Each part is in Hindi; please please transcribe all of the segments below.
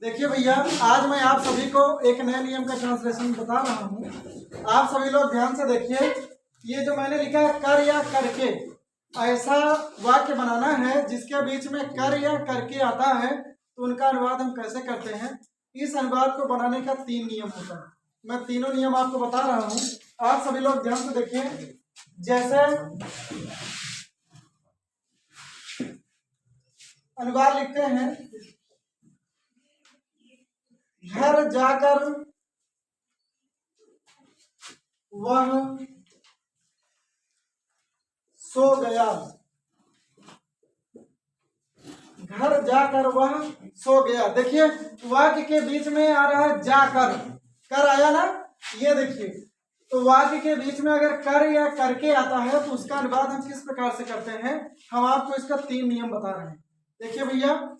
देखिए भैया, आज मैं आप सभी को एक नए नियम का ट्रांसलेशन बता रहा हूँ। आप सभी लोग ध्यान से देखिए। ये जो मैंने लिखा है कर या करके, ऐसा वाक्य बनाना है जिसके बीच में कर या करके आता है, तो उनका अनुवाद हम कैसे करते हैं। इस अनुवाद को बनाने का 3 नियम होता है। मैं तीनों नियम आपको बता रहा हूँ, आप सभी लोग ध्यान से देखिए। जैसे अनुवाद लिखते हैं, घर जाकर वह सो गया। घर जाकर वह सो गया। देखिए वाक्य के बीच में आ रहा है जाकर, कर आया ना, ये देखिए। तो वाक्य के बीच में अगर कर या करके आता है तो उसका अनुवाद हम किस प्रकार से करते हैं, हम आपको इसका 3 नियम बता रहे हैं। देखिए भैया,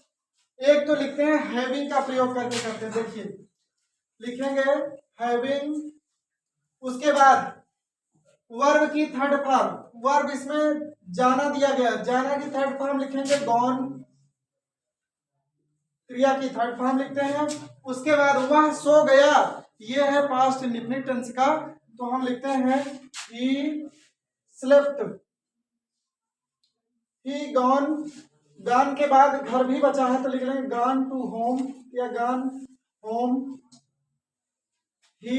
एक तो लिखते हैं हैविंग का प्रयोग करके करते हैं। देखिए लिखेंगे हैविंग, उसके बाद वर्ब की थर्ड फॉर्म, वर्ब इसमें जाना दिया गया, जाना की थर्ड फॉर्म लिखेंगे गॉन, क्रिया की थर्ड फॉर्म लिखते हैं। उसके बाद वह सो गया, ये है पास्ट इंडेफिनिट टेंस का, तो हम लिखते हैं ही स्लेप्ट, ही गॉन। गॉन के बाद घर भी बचा है तो लिख लेंगे गॉन टू होम या gone home, he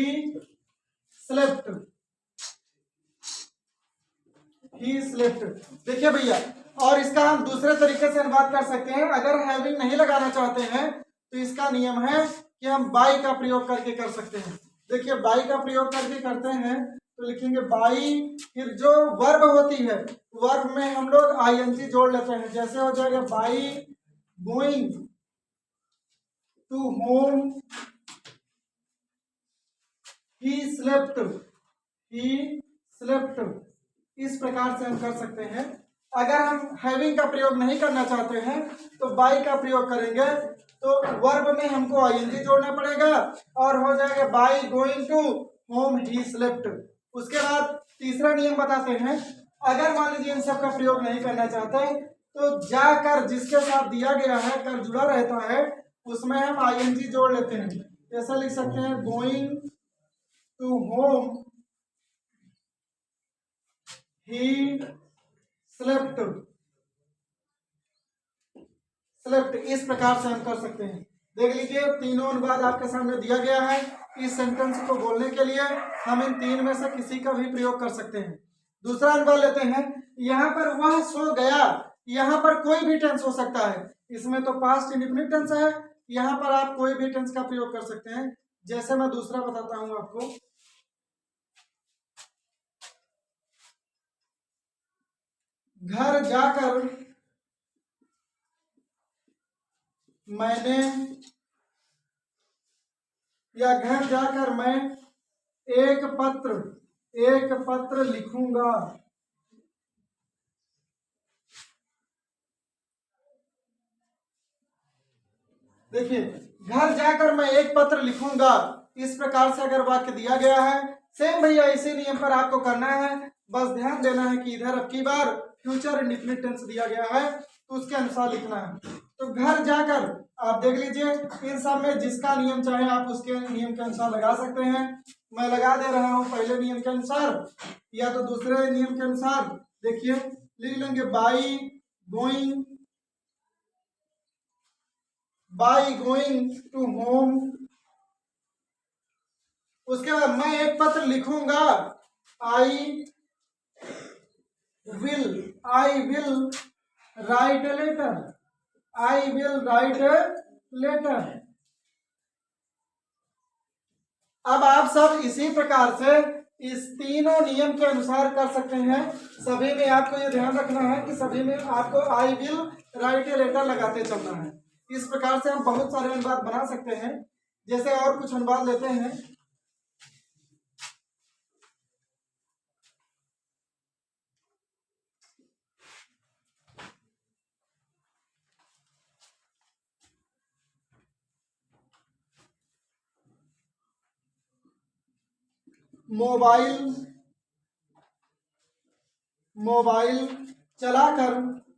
slept, he slept. देखिए भैया, और इसका हम दूसरे तरीके से अनुवाद कर सकते हैं। अगर हैविंग नहीं लगाना चाहते हैं तो इसका नियम है कि हम बाई का प्रयोग करके कर सकते हैं। देखिए बाई का प्रयोग करके करते हैं तो लिखेंगे बाई, फिर जो वर्ब होती है वर्ब में हम लोग आईएनजी जोड़ लेते हैं। जैसे हो जाएगा by going to home he slept, he slept. इस प्रकार से हम कर सकते हैं। अगर हम हैविंग का प्रयोग नहीं करना चाहते हैं तो बाई का प्रयोग करेंगे, तो वर्ब में हमको आईएनजी जोड़ना पड़ेगा और हो जाएगा by going to home he slept. उसके बाद तीसरा नियम बताते हैं, अगर मान लीजिए इन सब का प्रयोग नहीं करना चाहते तो जाकर जिसके साथ दिया गया है कर जुड़ा रहता है उसमें हम आईएनजी जोड़ लेते हैं। ऐसा लिख सकते हैं going to home he slept, slept. इस प्रकार से हम कर सकते हैं। देख लीजिए तीनों अनुवाद आपके सामने दिया गया है। इस सेंटेंस को बोलने के लिए हम इन 3 में से किसी का भी प्रयोग कर सकते हैं। दूसरा अनुवाद लेते हैं, यहाँ पर वह सो गया, यहाँ पर कोई भी टेंस हो सकता है। इसमें तो पास्ट इंडेफिनिट टेंस है, यहाँ पर आप कोई भी टेंस का प्रयोग कर सकते हैं। जैसे मैं दूसरा बताता हूं आपको, घर जाकर मैंने, या घर जाकर मैं एक पत्र लिखूंगा। देखिए घर जाकर मैं एक पत्र लिखूंगा, इस प्रकार से अगर वाक्य दिया गया है, सेम भैया इसी नियम पर आपको करना है। बस ध्यान देना है कि इधर अब की बार फ्यूचर इंडेफिनिट टेंस दिया गया है तो उसके अनुसार लिखना है। तो घर जाकर आप देख लीजिए, इन सब में जिसका नियम चाहे आप उसके नियम के अनुसार लगा सकते हैं। मैं लगा दे रहा हूं पहले नियम के अनुसार या तो दूसरे नियम के अनुसार। देखिए लिख लेंगे by going, by going to home. उसके बाद मैं एक पत्र लिखूंगा, I will write a letter, I will write a letter. अब आप सब इसी प्रकार से इस तीनों नियम के अनुसार कर सकते हैं। सभी में आपको ये ध्यान रखना है कि सभी में आपको I will write a letter लगाते चलना है। इस प्रकार से हम बहुत सारे अनुवाद बना सकते हैं। जैसे और कुछ अनुवाद लेते हैं, मोबाइल चलाकर